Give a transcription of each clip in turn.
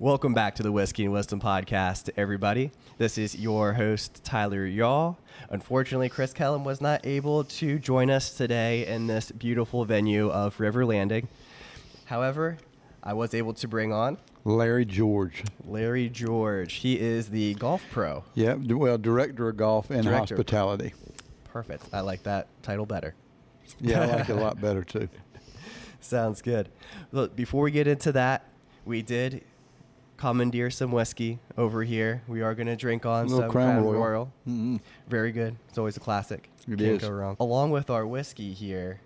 Welcome back to the Whiskey and Wisdom Podcast, everybody. This is your host, Tyler Yaw. Unfortunately, Chris Kellum was not able to join us today in this beautiful venue of River Landing. However, I was able to bring on Larry George. Larry George. He is the golf pro. Yeah, well, director of golf and hospitality. Perfect. I like that title better. Yeah, I like it a lot better too. Sounds good. Look, before we get into that, we did commandeer some whiskey over here. We are going to drink on some Crown Royal. Mm-hmm. Very good. It's always a classic. It Can't is. go wrong. Along with our whiskey here,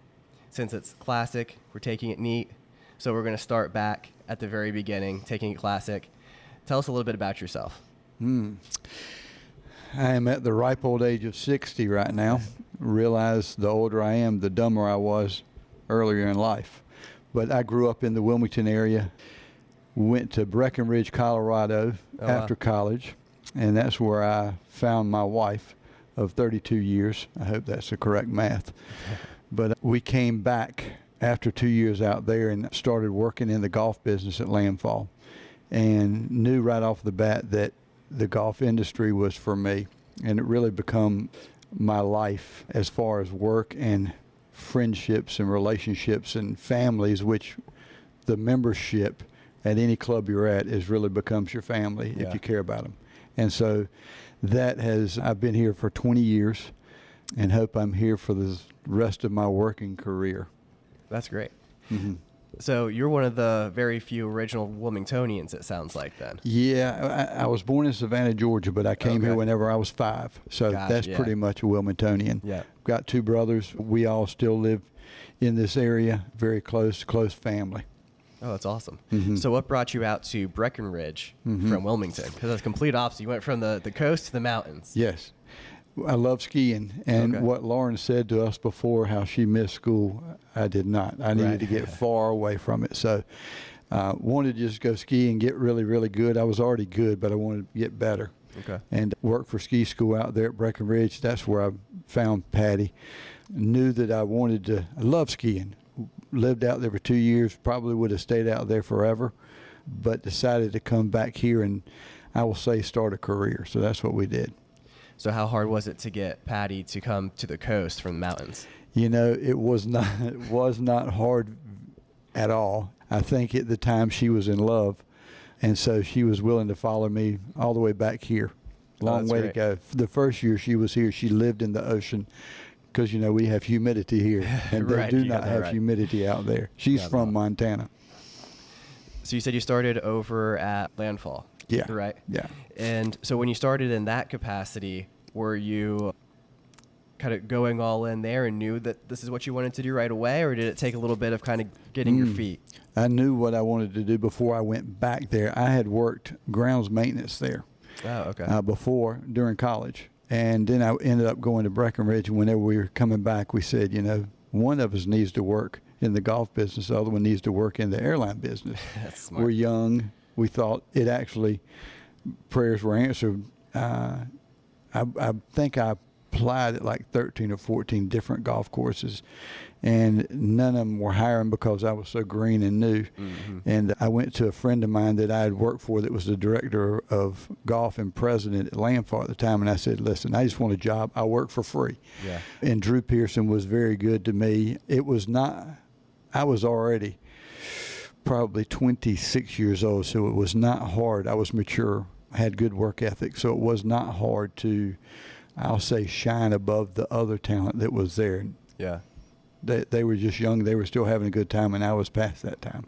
since it's classic, we're taking it neat. So we're going to start back at the very beginning, taking it classic. Tell us a little bit about yourself. I am at the ripe old age of 60 right now. Realize the older I am, the dumber I was earlier in life. But I grew up in the Wilmington area. Went to Breckenridge, Colorado after college, and that's where I found my wife of 32 years. I hope that's the correct math. But we came back after 2 years out there and started working in the golf business at Landfall, and knew right off the bat that the golf industry was for me, and it really become my life as far as work and friendships and relationships and families, which the membership at any club you're at is really becomes your family if you care about them. And so I've been here for 20 years and hope I'm here for the rest of my working career. That's great. Mm-hmm. So you're one of the very few original Wilmingtonians, it sounds like, then. Yeah, I was born in Savannah, Georgia, but I came here whenever I was 5. So that's pretty much a Wilmingtonian. Yeah. Got 2 brothers. We all still live in this area, very close family. Oh, that's awesome. Mm-hmm. So what brought you out to Breckenridge from Wilmington? Because that's complete opposite. You went from the coast to the mountains. Yes. I love skiing. And what Lauren said to us before, how she missed school, I did not. I needed to get far away from it. So wanted to just go ski and get really, really good. I was already good, but I wanted to get better. Okay. And worked for ski school out there at Breckenridge. That's where I found Patty. Knew that I love skiing. Lived out there for 2 years, probably would have stayed out there forever, but decided to come back here and I will say start a career. So that's what we did. So how hard was it to get Patty to come to the coast from the mountains? You know, it was not hard at all. I think at the time she was in love, and so she was willing to follow me all the way back here. Long way to go. The first year she was here, she lived in the ocean. Because, you know, we have humidity here, and they do not have humidity out there. She's from Montana. So you said you started over at Landfall. Yeah. Right? Yeah. And so when you started in that capacity, were you kind of going all in there and knew that this is what you wanted to do right away, or did it take a little bit of kind of getting your feet? I knew what I wanted to do before I went back there. I had worked grounds maintenance there before, during college. And then I ended up going to Breckenridge, and whenever we were coming back, we said, you know, one of us needs to work in the golf business, the other one needs to work in the airline business. That's smart. We're young. We thought prayers were answered. I think I applied at like 13 or 14 different golf courses, and none of them were hiring because I was so green and new. Mm-hmm. And I went to a friend of mine that I had worked for that was the director of golf and president at Landfall at the time, and I said, listen, I just want a job. I work for free. Yeah. And Drew Pearson was very good to me. I was already probably 26 years old, so it was not hard. I was mature. I had good work ethic, so it was not hard to, I'll say, shine above the other talent that was there. Yeah. They were just young. They were still having a good time, and I was past that time.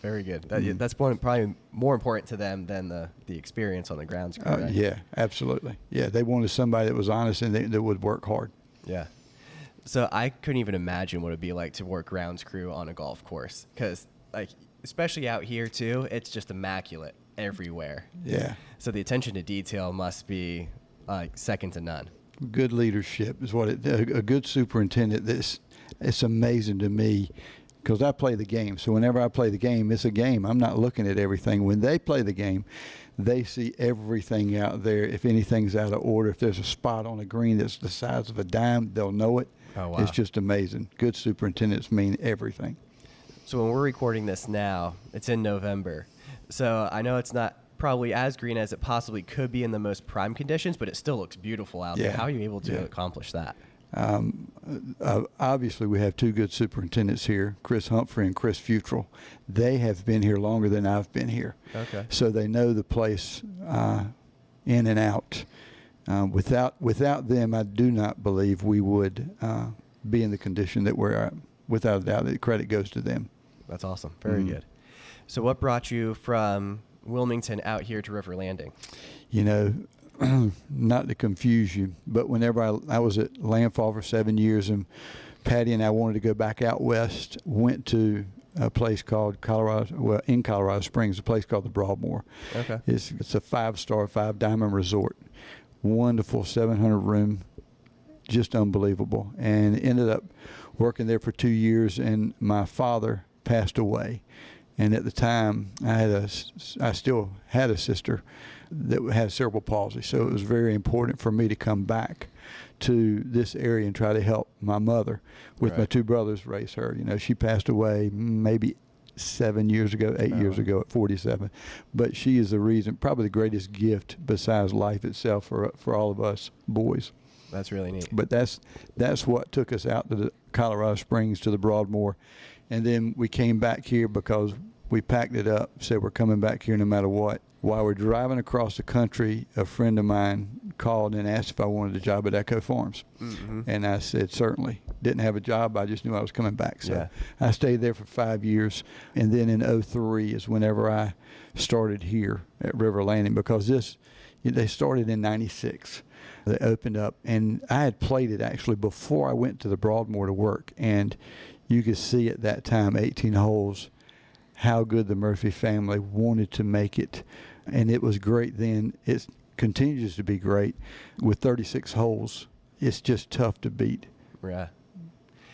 Very good. That's probably more important to them than the experience on the grounds. Right? Yeah, absolutely. Yeah, they wanted somebody that was honest and that would work hard. Yeah. So I couldn't even imagine what it would be like to work grounds crew on a golf course, because, like, especially out here too, it's just immaculate everywhere. Yeah. So the attention to detail must be second to none. Good leadership is what a good superintendent. It's amazing to me because I play the game. So whenever I play the game, it's a game. I'm not looking at everything. When they play the game, they see everything out there. If anything's out of order, if there's a spot on a green that's the size of a dime, they'll know it. Oh, wow. It's just amazing. Good superintendents mean everything. So when we're recording this now, it's in November. So I know it's not probably as green as it possibly could be in the most prime conditions, but it still looks beautiful out there. Yeah. How are you able to accomplish that? Obviously, we have two good superintendents here, Chris Humphrey and Chris Futrell. They have been here longer than I've been here. Okay. So they know the place in and out. Without them, I do not believe we would be in the condition that we're at. Without a doubt, the credit goes to them. That's awesome. Very good. So what brought you from Wilmington out here to River Landing? You know, not to confuse you, but whenever I was at Landfall for 7 years, and Patty and I wanted to go back out west, went to a place called in Colorado Springs, a place called the Broadmoor. Okay. It's a 5-star, 5-diamond resort. Wonderful 700-room, just unbelievable. And ended up working there for 2 years, and my father passed away. And at the time, I still had a sister that had cerebral palsy, so it was very important for me to come back to this area and try to help my mother with my two brothers raise her. You know, she passed away maybe 7 years ago, 8 years ago at 47. But she is the reason, probably the greatest gift besides life itself for all of us boys. That's really neat. But that's what took us out to the Colorado Springs, to the Broadmoor. And then we came back here because we packed it up, said we're coming back here no matter what. While we're driving across the country, a friend of mine called and asked if I wanted a job at Echo Farms. Mm-hmm. And I said, certainly. Didn't have a job. I just knew I was coming back. So I stayed there for 5 years. And then in 2003 is whenever I started here at River Landing, because they started in 96. They opened up. And I had played it actually before I went to the Broadmoor to work. And you could see at that time, 18 holes, how good the Murphy family wanted to make it. And it was great then. It continues to be great. With 36 holes, it's just tough to beat. Yeah.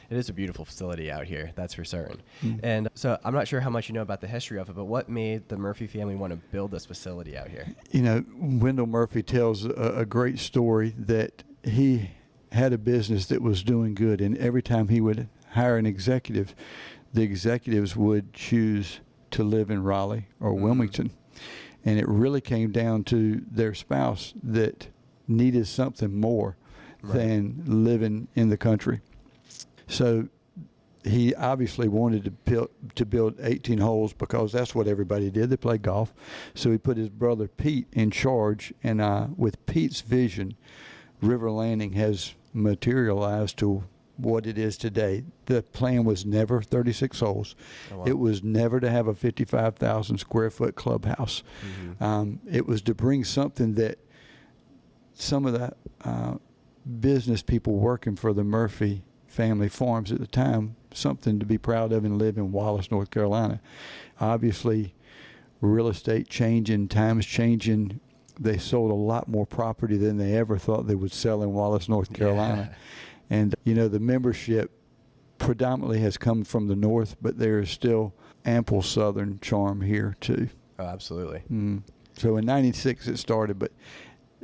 It is a beautiful facility out here, that's for certain. Mm-hmm. And so I'm not sure how much you know about the history of it, but what made the Murphy family want to build this facility out here? You know, Wendell Murphy tells a great story that he had a business that was doing good, and every time he would hire an executive, the executives would choose to live in Raleigh or Wilmington. And it really came down to their spouse that needed something more than living in the country. So he obviously wanted to build 18 holes because that's what everybody did. They played golf. So he put his brother Pete in charge. And with Pete's vision, River Landing has materialized to what it is today. The plan was never 36 holes. Oh, wow. It was never to have a 55,000 square foot clubhouse. Mm-hmm. It was to bring something that some of the business people working for the Murphy family farms at the time, something to be proud of and live in Wallace, North Carolina. Obviously, real estate changing, times changing. They sold a lot more property than they ever thought they would sell in Wallace, North Carolina. Yeah. And, you know, the membership predominantly has come from the north, but there is still ample southern charm here, too. Oh, absolutely. So in 96 it started, but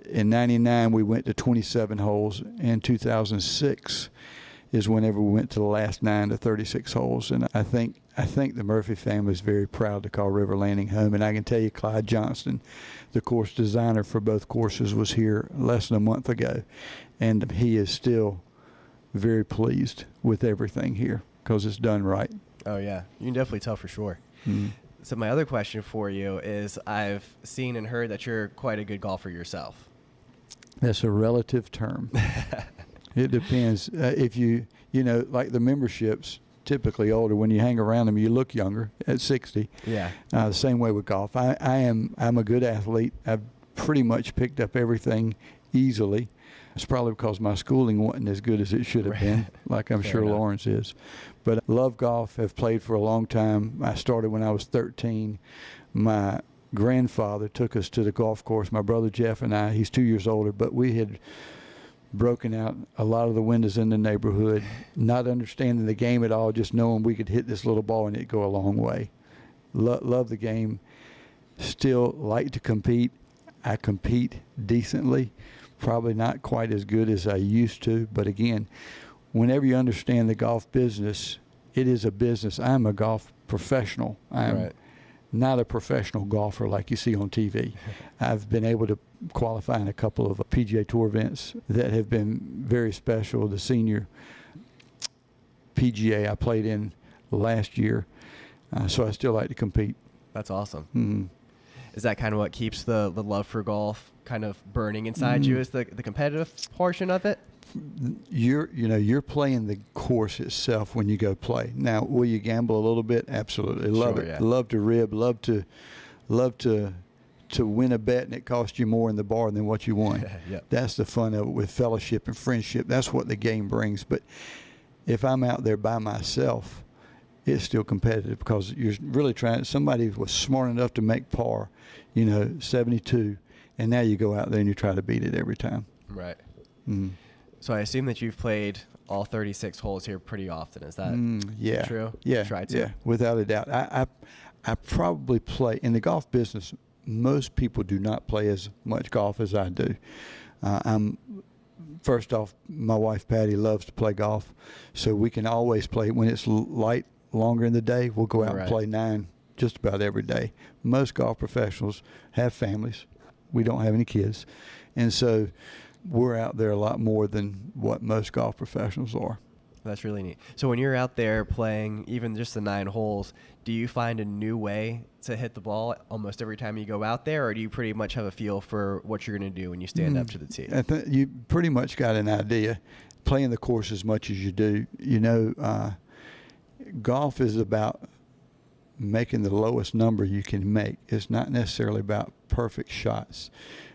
in 99 we went to 27 holes. In 2006 is whenever we went to the last 9 to 36 holes. And I think the Murphy family is very proud to call River Landing home. And I can tell you Clyde Johnston, the course designer for both courses, was here less than a month ago. And he is still very pleased with everything here because it's done right. Oh, yeah. You can definitely tell for sure. Mm-hmm. So my other question for you is, I've seen and heard that you're quite a good golfer yourself. That's a relative term. It depends. If you know, like the memberships, typically older, when you hang around them, you look younger at 60. Yeah. The same way with golf. I'm a good athlete. I've pretty much picked up everything easily. It's probably because my schooling wasn't as good as it should have been, like I'm sure Lawrence is. But I love golf, have played for a long time. I started when I was 13. My grandfather took us to the golf course, my brother Jeff and I. He's 2 years older, but we had broken out a lot of the windows in the neighborhood, not understanding the game at all, just knowing we could hit this little ball and it'd go a long way. Love the game. Still like to compete. I compete decently. Probably not quite as good as I used to, but again, whenever you understand the golf business, it is a business. I'm a golf professional. not a professional golfer like you see on TV. I've been able to qualify in a couple of PGA Tour events that have been very special. The senior PGA I played in last year, so I still like to compete. That's awesome. Mm-hmm. Is that kind of what keeps the love for golf kind of burning inside you, is the competitive portion of it? You're playing the course itself when you go play. Now, will you gamble a little bit? Absolutely. Love it. Yeah. Love to rib. Love to win a bet and it costs you more in the bar than what you won. Yep. That's the fun of it, with fellowship and friendship. That's what the game brings. But if I'm out there by myself, it's still competitive, because you're really trying. Somebody was smart enough to make par, 72, and now you go out there and you try to beat it every time. Right. Mm. So I assume that you've played all 36 holes here pretty often. Is that true? Yeah. Try to. Yeah, without a doubt. I probably play in the golf business. Most people do not play as much golf as I do. First off, my wife Patty loves to play golf, so we can always play when it's light. Longer in the day, we'll go out and play 9 just about every day. Most golf professionals have families. We don't have any kids, and so we're out there a lot more than what most golf professionals are. That's really neat. So when you're out there playing even just the 9 holes, do you find a new way to hit the ball almost every time you go out there, or do you pretty much have a feel for what you're going to do when you stand up to the tee? I think you pretty much got an idea, playing the course as much as you do. Golf is about making the lowest number you can make. It's not necessarily about perfect shots.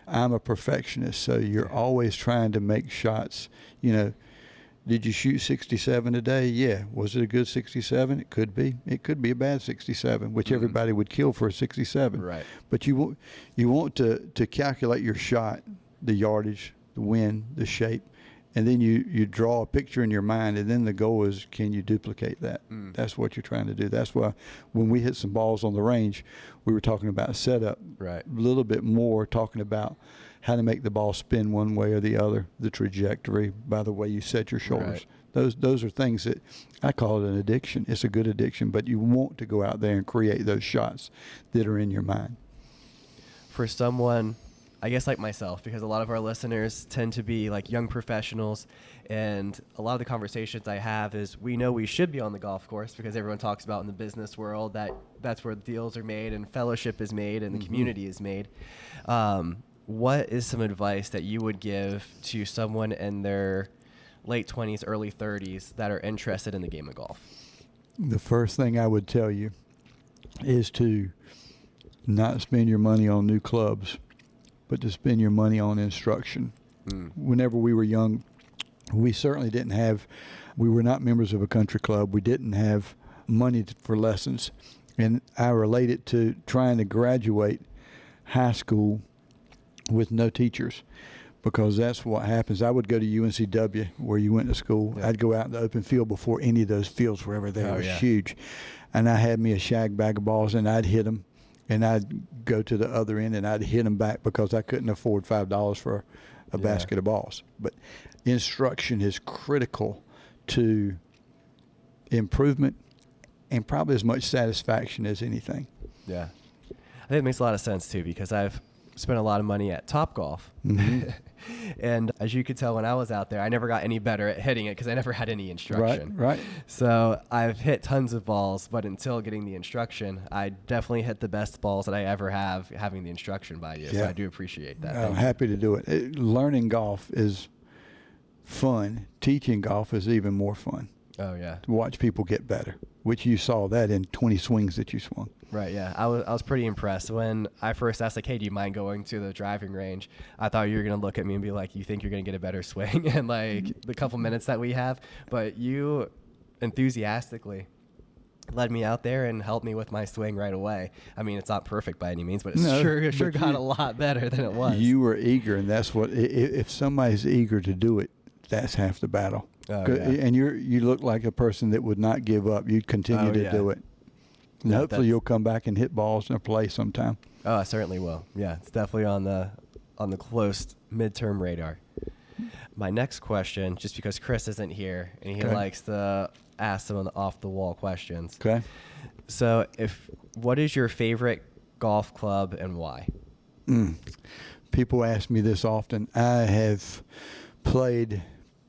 I'm a perfectionist, so you're always trying to make shots. Did you shoot 67 today? Yeah. Was it a good 67? It could be. It could be a bad 67, which everybody would kill for a 67. Right. But you want to calculate your shot, the yardage, the wind, the shape, and then you draw a picture in your mind, and then the goal is, can you duplicate that? That's what you're trying to do. That's why when we hit some balls on the range, we were talking about setup. Right. A little bit more talking about how to make the ball spin one way or the other, the trajectory, by the way you set your shoulders. Right. Those are things that I call it an addiction. It's a good addiction, but you want to go out there and create those shots that are in your mind. For someone, I guess like myself, because a lot of our listeners tend to be like young professionals, and a lot of the conversations I have is, we know we should be on the golf course because everyone talks about in the business world that that's where deals are made and fellowship is made and the community is made. What is some advice that you would give to someone in their late 20s, early 30s that are interested in the game of golf? The first thing I would tell you is to not spend your money on new clubs, but to spend your money on instruction. Whenever we were young, we certainly we were not members of a country club. We didn't have money for lessons. And I relate it to trying to graduate high school with no teachers, because that's what happens. I would go to UNCW, where you went to school. Yeah. I'd go out in the open field before any of those fields were ever there. It was huge. And I had me a shag bag of balls, and I'd hit them, and I'd go to the other end, and I'd hit them back because I couldn't afford $5 for a basket of balls. But instruction is critical to improvement and probably as much satisfaction as anything. Yeah. I think it makes a lot of sense, too, because I've spent a lot of money at Topgolf. And as you could tell when I was out there, I never got any better at hitting it because I never had any instruction. Right. So I've hit tons of balls, but until getting the instruction, I definitely hit the best balls that I ever have having the instruction by you. So I do appreciate that. I'm happy to do it. Learning golf is fun. Teaching golf is even more fun. Oh, yeah. To watch people get better, which you saw that in 20 swings that you swung. Right, yeah. I was pretty impressed. When I first asked, like, hey, do you mind going to the driving range? I thought you were going to look at me and be like, you think you're going to get a better swing in, like, the couple minutes that we have? But you enthusiastically led me out there and helped me with my swing right away. I mean, it's not perfect by any means, but it sure got a lot better than it was. You were eager, and that's what, if somebody's eager to do it, that's half the battle. Oh, yeah. And you look like a person that would not give up. You'd continue to do it. And hopefully you'll come back and hit balls in a play sometime. Oh, I certainly will. Yeah, it's definitely on the close midterm radar. My next question, just because Chris isn't here and he likes to ask some of the off-the-wall questions. Okay. So, what is your favorite golf club and why? People ask me this often. I have played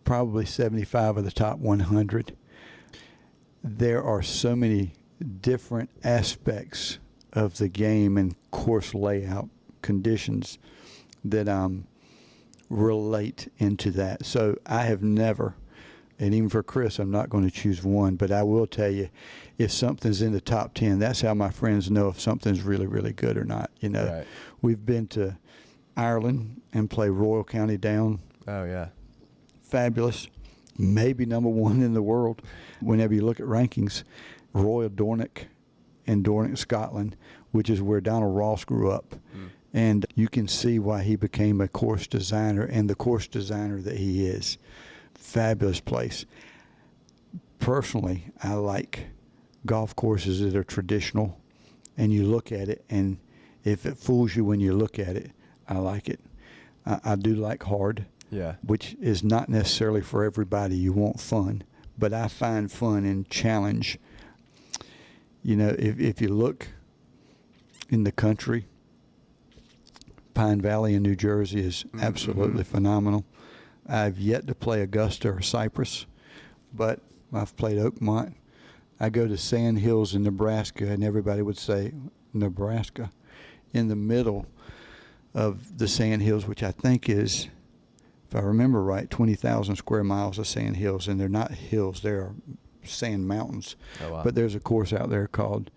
probably 75 of the top 100. There are so many different aspects of the game and course layout conditions that relate into that. So I have never, and even for Chris, I'm not going to choose one, but I will tell you, if something's in the top 10, that's how my friends know if something's really, really good or not. You know, Right. We've been to Ireland and play Royal County Down. Oh, yeah. Fabulous. Maybe number one in the world. Whenever you look at rankings, Royal Dornoch in Dornoch, Scotland, which is where Donald Ross grew up. And you can see why he became a course designer and the course designer that he is. Fabulous place. Personally, I like golf courses that are traditional, and you look at it, and if it fools you when you look at it, I like it. I do like hard, Yeah. which is not necessarily for everybody. You want fun, but I find fun in challenge. You know, if you look in the country, Pine Valley in New Jersey is absolutely phenomenal. I've yet to play Augusta or Cypress, but I've played Oakmont. I go to Sand Hills in Nebraska, and everybody would say, Nebraska, in the middle of the Sand Hills, which I think is, if I remember right, 20,000 square miles of sand hills, and they're not hills, they're sand mountains. Oh, wow. But there's a course out there called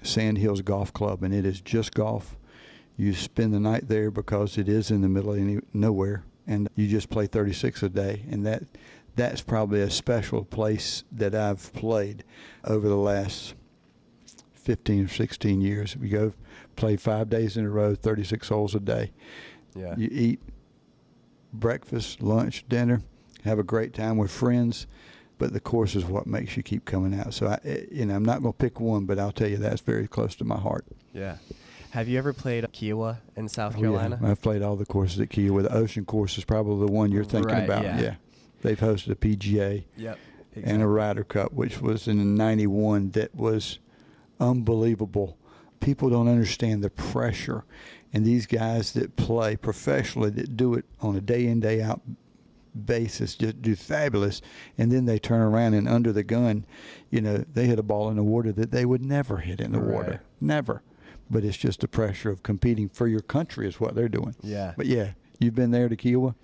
Sand Hills Golf Club, and it is just golf. You spend the night there because it is in the middle of nowhere, and you just play 36 a day, and that's probably a special place that I've played over the last 15 or 16 years. We go play 5 days in a row, 36 holes a day. Yeah. You eat breakfast, lunch, dinner, have a great time with friends, but the course is what makes you keep coming out. So I'm not going to pick one, but I'll tell you that's very close to my heart. Yeah. Have you ever played Kiowa in South Carolina? Yeah. I've played all the courses at Kiowa. The Ocean course is probably the one you're thinking Right, about. yeah. They've hosted a PGA Yep. and a Ryder Cup, which was in '91. That was unbelievable. People don't understand the pressure, and these guys that play professionally, that do it on a day in, day out basis, just do fabulous, and then they turn around and under the gun, they hit a ball in the water that they would never hit in the water. Never. But it's just the pressure of competing for your country is what they're doing. Yeah. But yeah, you've been there to Kiowa?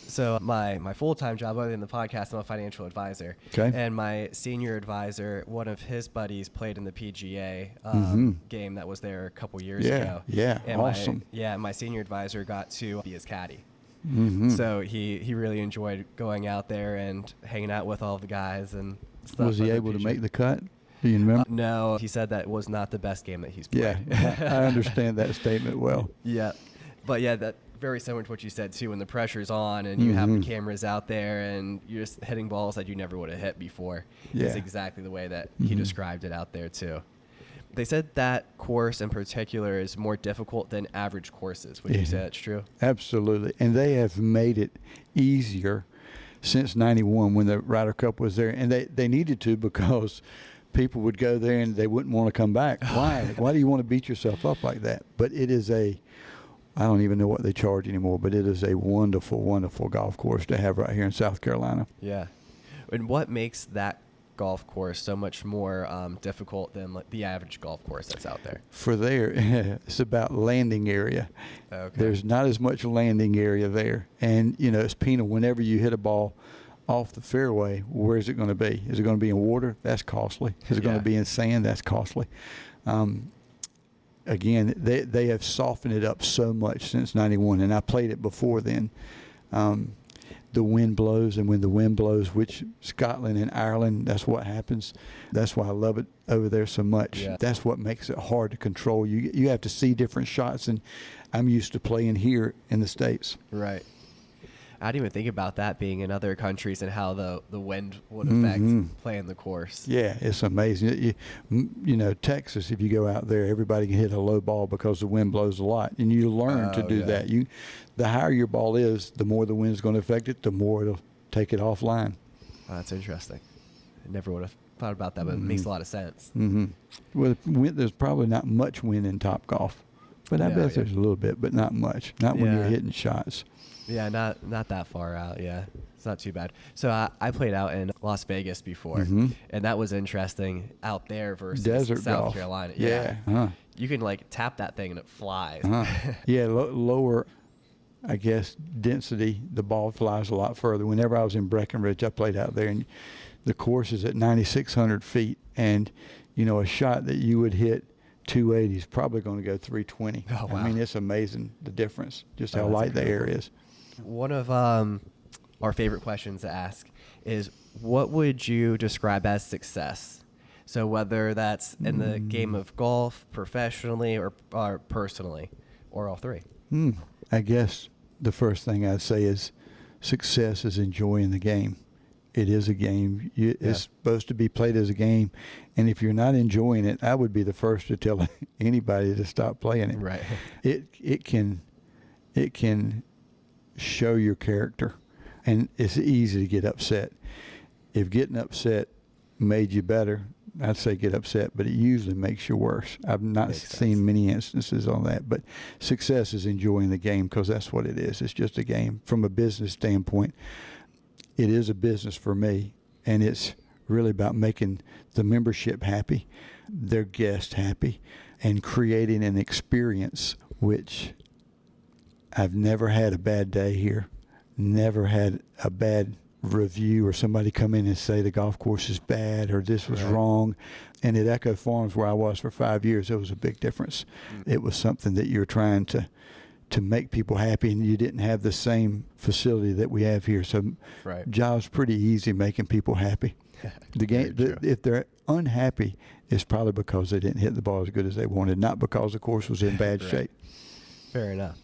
So my full-time job, other than the podcast, I'm a financial advisor. Okay. And my senior advisor, one of his buddies played in the PGA game that was there a couple years ago. Yeah, and awesome. My senior advisor got to be his caddy. Mm-hmm. So he really enjoyed going out there and hanging out with all the guys and stuff. Was he able to make the cut? Do you remember? No, he said that was not the best game that he's played. Yeah, I understand that statement well. Yeah. But yeah, that very similar to what you said too, when the pressure's on and you have the cameras out there and you're just hitting balls that you never would have hit before. Yeah. It's exactly the way that he described it out there too. They said that course in particular is more difficult than average courses. Would you say that's true? Absolutely. And they have made it easier since '91 when the Ryder Cup was there. And they needed to, because people would go there and they wouldn't want to come back. Why? Why do you want to beat yourself up like that? But it is I don't even know what they charge anymore, but it is a wonderful, wonderful golf course to have right here in South Carolina. Yeah. And what makes that golf course so much more difficult than the average golf course that's out there? For there, it's about landing area. Okay. There's not as much landing area there. And, it's penal whenever you hit a ball off the fairway. Where is it going to be? Is it going to be in water? That's costly. Is it going to be in sand? That's costly. Again, they have softened it up so much since '91, and I played it before then. The wind blows, and when the wind blows, which Scotland and Ireland, that's what happens. That's why I love it over there so much. Yeah. That's what makes it hard to control. You have to see different shots, and I'm used to playing here in the States. Right. I didn't even think about that being in other countries and how the wind would affect playing the course. Yeah, it's amazing. Texas, if you go out there, everybody can hit a low ball because the wind blows a lot, and you learn to do that. The higher your ball is, the more the wind's going to affect it, the more it'll take it offline. Oh, that's interesting. I never would have thought about that, but it makes a lot of sense. Well, there's probably not much wind in Topgolf, but I bet there's a little bit, but not much. Not when you're hitting shots. Yeah, not that far out. Yeah, it's not too bad. So I played out in Las Vegas before, and that was interesting out there versus Desert South golf. Carolina. Yeah. You can like tap that thing and it flies. Yeah, lower, I guess, density. The ball flies a lot further. Whenever I was in Breckenridge, I played out there, and the course is at 9,600 feet, and a shot that you would hit 280 is probably going to go 320. Oh, wow. I mean, it's amazing the difference, just how light the air is. One of our favorite questions to ask is, what would you describe as success? So whether that's in the game of golf, professionally, or personally, or all three. I guess the first thing I'd say is success is enjoying the game. It is a game. It's supposed to be played as a game. And if you're not enjoying it, I would be the first to tell anybody to stop playing it. Right. It can show your character, and it's easy to get upset. If getting upset made you better, I'd say get upset, but it usually makes you worse. I've not seen many instances on that, but success is enjoying the game, because that's what it is. It's just a game. From a business standpoint, it is a business for me, and it's really about making the membership happy, their guests happy, and creating an experience which I've never had a bad day here, never had a bad review or somebody come in and say the golf course is bad or this was wrong. And at Echo Farms, where I was for 5 years, there was a big difference. It was something that you're trying to make people happy, and you didn't have the same facility that we have here. So job's pretty easy making people happy. The game, if they're unhappy, it's probably because they didn't hit the ball as good as they wanted, not because the course was in bad shape. Fair enough.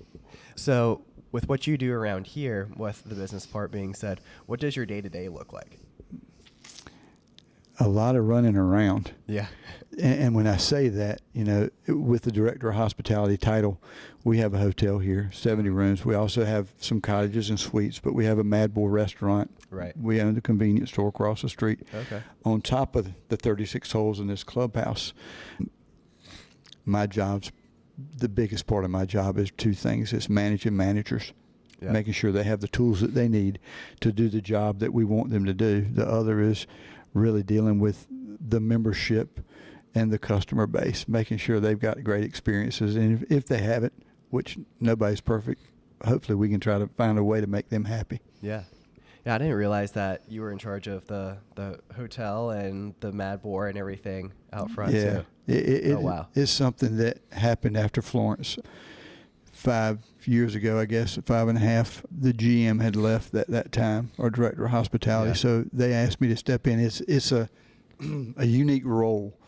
So with what you do around here, with the business part being said, what does your day-to-day look like? A lot of running around. Yeah. And when I say that, with the Director of Hospitality title, we have a hotel here, 70 rooms. We also have some cottages and suites, but we have a Mad Boar restaurant. Right. We own the convenience store across the street. Okay. On top of the 36 holes in this clubhouse, the biggest part of my job is two things. It's managing managers, making sure they have the tools that they need to do the job that we want them to do. The other is really dealing with the membership and the customer base, making sure they've got great experiences. And if they haven't, which nobody's perfect, hopefully we can try to find a way to make them happy. Yeah. Yeah, I didn't realize that you were in charge of the hotel and the Mad Boar and everything out front, too. Wow. It's something that happened after Florence 5 years ago, I guess, 5.5. The GM had left that time, or Director of Hospitality, so they asked me to step in. It's a unique role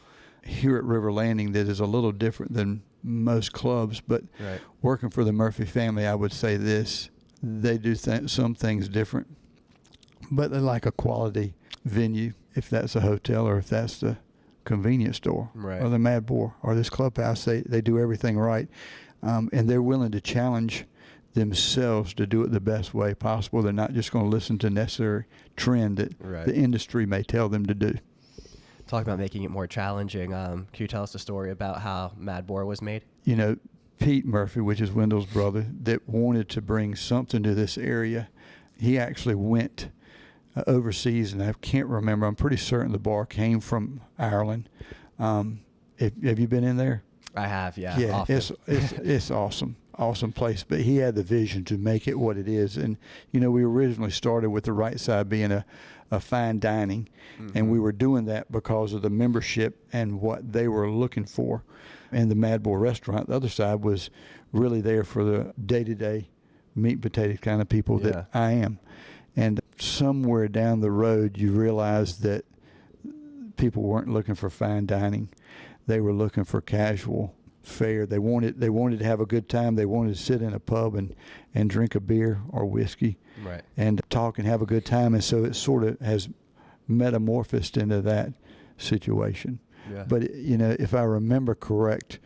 here at River Landing that is a little different than most clubs, but working for the Murphy family, I would say this: they do some things different, but they're like a quality venue, if that's a hotel or if that's the convenience store or the Mad Boar or this clubhouse. They do everything right, and they're willing to challenge themselves to do it the best way possible. They're not just going to listen to necessary trend that the industry may tell them to do. Talk about making it more challenging. Can you tell us a story about how Mad Boar was made? Pete Murphy, which is Wendell's brother, that wanted to bring something to this area. He actually went overseas, and I can't remember. I'm pretty certain the bar came from Ireland. Have you been in there? I have, yeah. Yeah, often. it's awesome place. But he had the vision to make it what it is. And we originally started with the right side being a fine dining, and we were doing that because of the membership and what they were looking for. And the Mad Boar restaurant, the other side, was really there for the day-to-day meat and potatoes kind of people that I am. And somewhere down the road, you realize that people weren't looking for fine dining; they were looking for casual fare. They wanted to have a good time. They wanted to sit in a pub and drink a beer or whiskey, and talk and have a good time. And so it sort of has metamorphosed into that situation. Yeah. But if I remember correct,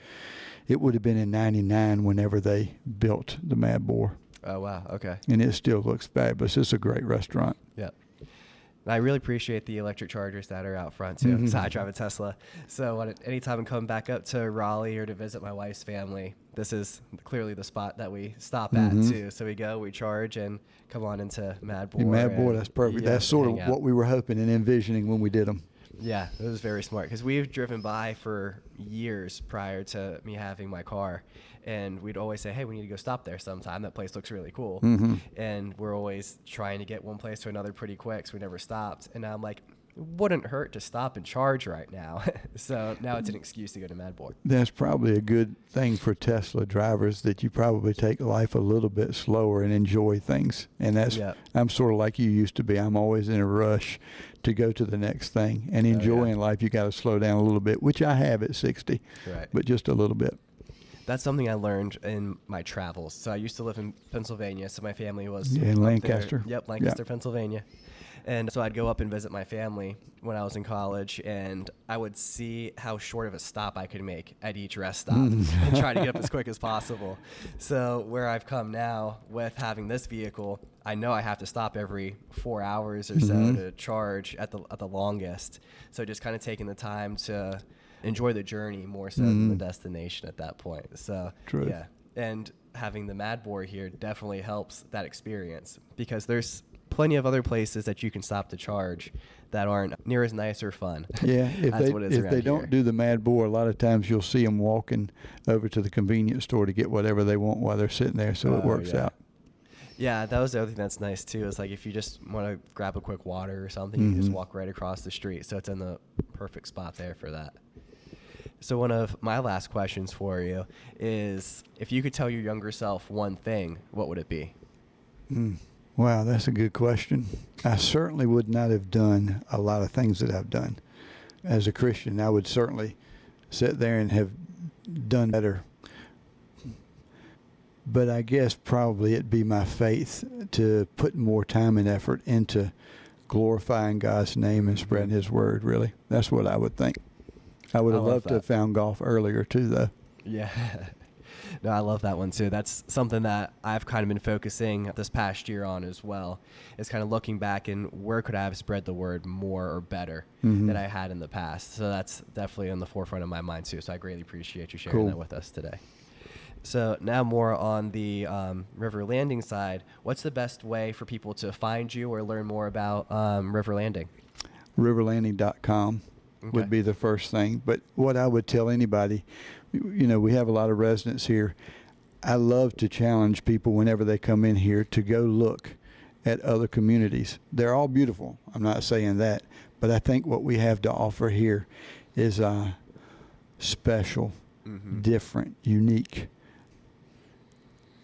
it would have been in '99 whenever they built the Mad Boar. Oh, wow. Okay. And it still looks fabulous. It's a great restaurant. Yeah. I really appreciate the electric chargers that are out front too. So I drive a Tesla. So anytime I'm coming back up to Raleigh or to visit my wife's family, this is clearly the spot that we stop at too. So we go, we charge, and come on into Mad Boar. Mad Boar, that's perfect. Yeah, that's sort of hang out. what we were hoping and envisioning when we did them. Yeah, it was very smart because we've driven by for years prior to me having my car, and we'd always say, hey, we need to go stop there sometime. That place looks really cool. And we're always trying to get one place to another pretty quick, so we never stopped. And now I'm like, it wouldn't hurt to stop and charge right now. So now it's an excuse to go to Mad Boar. That's probably a good thing for Tesla drivers, that you probably take life a little bit slower and enjoy things. And that's, I'm sort of like you used to be. I'm always in a rush to go to the next thing. And enjoying life, you got to slow down a little bit, which I have at 60, but just a little bit. That's something I learned in my travels. So I used to live in Pennsylvania, so my family was in Lancaster. Lancaster, Pennsylvania. And so I'd go up and visit my family when I was in college, and I would see how short of a stop I could make at each rest stop and try to get up as quick as possible. So where I've come now with having this vehicle, I know I have to stop every 4 hours or so to charge at the longest. So just kind of taking the time to enjoy the journey more so than the destination at that point. So yeah, and having the Mad Boar here definitely helps that experience, because there's plenty of other places that you can stop to charge that aren't near as nice or fun. Yeah, if they don't here. do the Mad Boar, a lot of times you'll see them walking over to the convenience store to get whatever they want while they're sitting there, so it works out. Yeah, that was the other thing that's nice too, is like if you just want to grab a quick water or something, you can just walk right across the street, so it's in the perfect spot there for that. So one of my last questions for you is, if you could tell your younger self one thing, what would it be? Wow, that's a good question. I certainly would not have done a lot of things that I've done. As a Christian, I would certainly sit there and have done better. But I guess probably it'd be my faith to put more time and effort into glorifying God's name and spreading His word, really. That's what I would think. I would have loved to have found golf earlier, too, though. Yeah. No, I love that one too. That's something that I've kind of been focusing this past year on as well, is kind of looking back and where could I have spread the word more or better than I had in the past. So that's definitely on the forefront of my mind too. So I greatly appreciate you sharing that with us today. So now more on the River Landing side, what's the best way for people to find you or learn more about River Landing? Riverlanding.com would be the first thing. But what I would tell anybody, you know, we have a lot of residents here. I love to challenge people whenever they come in here to go look at other communities. They're all beautiful. I'm not saying that. But I think what we have to offer here is special, different, unique.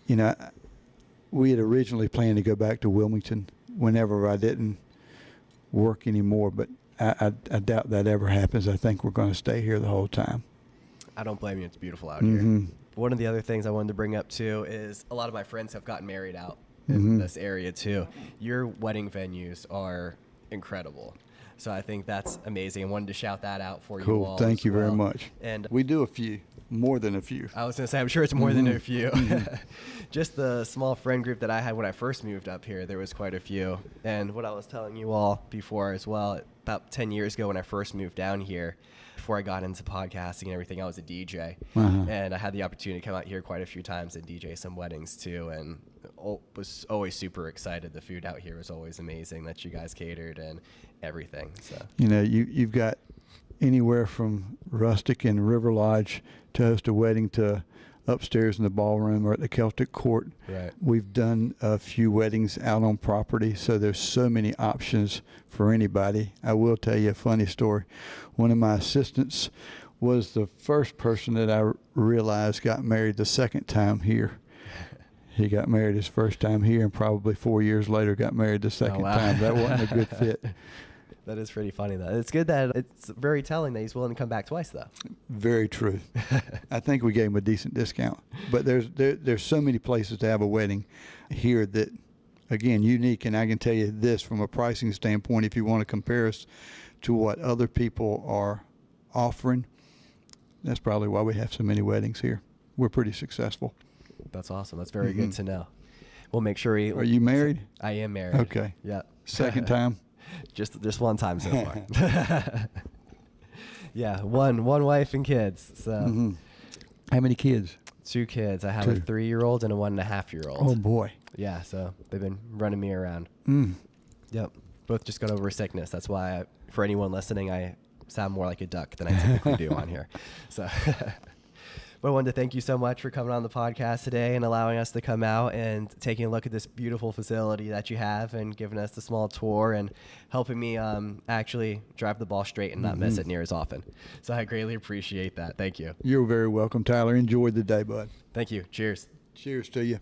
You know, we had originally planned to go back to Wilmington whenever I didn't work anymore, but I doubt that ever happens. I think we're going to stay here the whole time. I don't blame you. It's beautiful out here. One of the other things I wanted to bring up too is a lot of my friends have gotten married out in this area too. Your wedding venues are incredible. So I think that's amazing. I wanted to shout that out for you all. Cool. Thank you very much. And we do a few, more than a few. I was going to say, I'm sure it's more than a few. Just the small friend group that I had when I first moved up here, there was quite a few. And what I was telling you all before as well, about 10 years ago when I first moved down here, before I got into podcasting and everything, I was a DJ. And I had the opportunity to come out here quite a few times and DJ some weddings too. And was always super excited. The food out here was always amazing that you guys catered and everything. So, you know, you've got anywhere from rustic and River Lodge to host a wedding to upstairs in the ballroom or at the Celtic Court. Right. We've done a few weddings out on property, so there's so many options for anybody. I will tell you a funny story. One of my assistants was the first person that I realized got married the second time here. He got married his first time here, and probably 4 years later got married the second time. That wasn't a good fit. That is pretty funny, though. It's good that it's very telling that he's willing to come back twice, though. Very true. I think we gave him a decent discount. But there's so many places to have a wedding here that, again, unique. And I can tell you this from a pricing standpoint, if you want to compare us to what other people are offering, that's probably why we have so many weddings here. We're pretty successful. That's awesome. That's very good to know. We'll make sure Are you married? I am married. Okay. Yeah. Second time? Just one time so far. Yeah, one wife and kids. So Mm-hmm. How many kids? 2 kids. I have a Two. 3-year-old and a 1.5-year-old. Oh boy. Yeah, so they've been running me around. Mm. Yep. Both just got over sickness. That's why, for anyone listening, I sound more like a duck than I typically do on here. So, but I wanted to thank you so much for coming on the podcast today and allowing us to come out and taking a look at this beautiful facility that you have and giving us the small tour and helping me actually drive the ball straight and not miss it near as often. So I greatly appreciate that. Thank you. You're very welcome, Tyler. Enjoy the day, bud. Thank you. Cheers. Cheers to you.